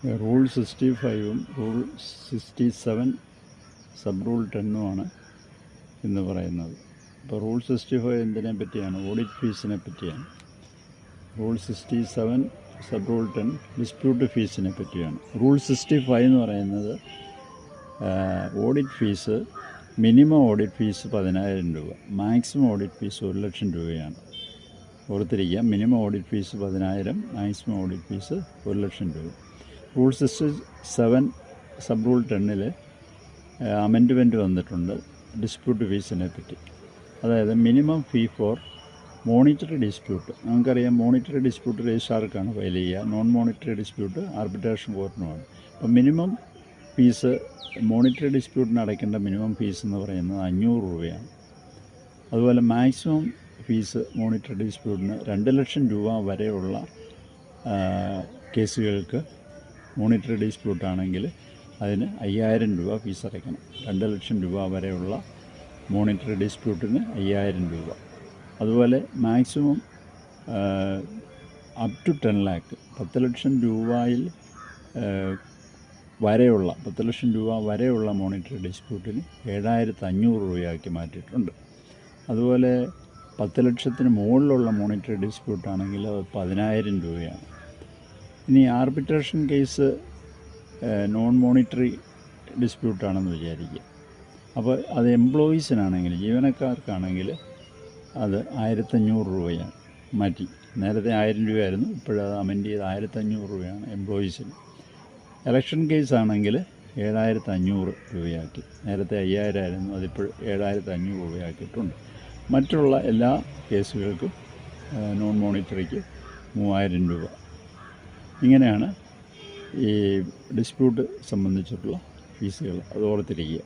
Rule 65-ഉം rule 67 sub rule 10-ഉമാണ് എന്ന് പറയുന്നത്. ഇപ്പോൾ റൂൾ 65 എന്തിനെ പറ്റിയാണ്? ഓഡിറ്റ് ഫീസിനെ പറ്റിയാണ്. റൂൾ 67 സബ് റൂൾ 10 ഡിസ്പ്യൂട്ട് ഫീസിനെ പറ്റിയാണ്. റൂൾ 65 എന്ന് പറയുന്നത് audit fees, minimum audit fees 10,000 രൂപ, മാക്സിമം ഓഡിറ്റ് ഫീസ് 1,00,000 രൂപയാണ്. ഓർത്തിരിക്കുക, minimum audit fees 10,000, maximum audit fees 1,00,000 രൂപ. റൂൾ 67 സബ് റൂൾ 10-ൽ അമെൻഡ്മെൻറ്റ് വന്നിട്ടുണ്ട് ഡിസ്പ്യൂട്ട് ഫീസിനെ പറ്റി. അതായത് minimum fee for monetary dispute. നമുക്കറിയാം, മോണിറ്ററി ഡിസ്പ്യൂട്ട് രജിസ്ട്രാർക്കാണ് ഫയൽ ചെയ്യുക, നോൺ മോണിറ്ററി ഡിസ്പ്യൂട്ട് ആർബിട്രേഷൻ കോർട്ടിനുമാണ്. അപ്പം മിനിമം ഫീസ് മോണിറ്ററി ഡിസ്പ്യൂട്ടിന് അടയ്ക്കേണ്ട മിനിമം ഫീസ് എന്ന് പറയുന്നത് 500 രൂപയാണ്. അതുപോലെ മാക്സിമം ഫീസ് മോണിറ്ററി ഡിസ്പ്യൂട്ടിന് 2,00,000 രൂപ വരെയുള്ള കേസുകൾക്ക് മോണിറ്ററി ഡിസ്പ്യൂട്ടാണെങ്കിൽ അതിന് 5,000 രൂപ ഫീസ് അടയ്ക്കണം. 2,00,000 രൂപ വരെയുള്ള മോണിറ്ററി ഡിസ്പ്യൂട്ടിന് 5,000 രൂപ. അതുപോലെ മാക്സിമം അപ് ടു 10 ലാക്ക്, 10,00,000 രൂപയിൽ വരെയുള്ള 10,00,000 രൂപ വരെയുള്ള മോണിറ്ററി ഡിസ്പ്യൂട്ടിന് 7,500 രൂപയാക്കി മാറ്റിയിട്ടുണ്ട്. അതുപോലെ 10,00,000-ന് മുകളിലുള്ള മോണിറ്ററി ഡിസ്പ്യൂട്ടാണെങ്കിൽ അത് 10,000 രൂപയാണ്. ഇനി ആർബിട്രേഷൻ കേസ് നോൺ മോണിറ്ററി ഡിസ്പ്യൂട്ടാണെന്ന് വിചാരിക്കുക. അപ്പോൾ അത് എംപ്ലോയീസിനാണെങ്കിൽ, ജീവനക്കാർക്കാണെങ്കിൽ അത് 1,500 രൂപയാണ് മാറ്റി. നേരത്തെ 1000 രൂപയായിരുന്നു, ഇപ്പോഴത് അമെൻഡ് ചെയ്ത് 1,500 രൂപയാണ് എംപ്ലോയീസിന്. ഇലക്ഷൻ കേസാണെങ്കിൽ 7,500 രൂപയാക്കി. നേരത്തെ 5,000 ആയിരുന്നു, അതിപ്പോൾ 7,500 രൂപയാക്കിയിട്ടുണ്ട്. മറ്റുള്ള എല്ലാ കേസുകൾക്കും നോൺ മോണിറ്ററിക്ക് 3,000 രൂപ. ഇങ്ങനെയാണ് ഈ ഡിസ്പ്യൂട്ട് സംബന്ധിച്ചിട്ടുള്ള ഫീസുകൾ. അത് ഓർത്തിരിക്കുക.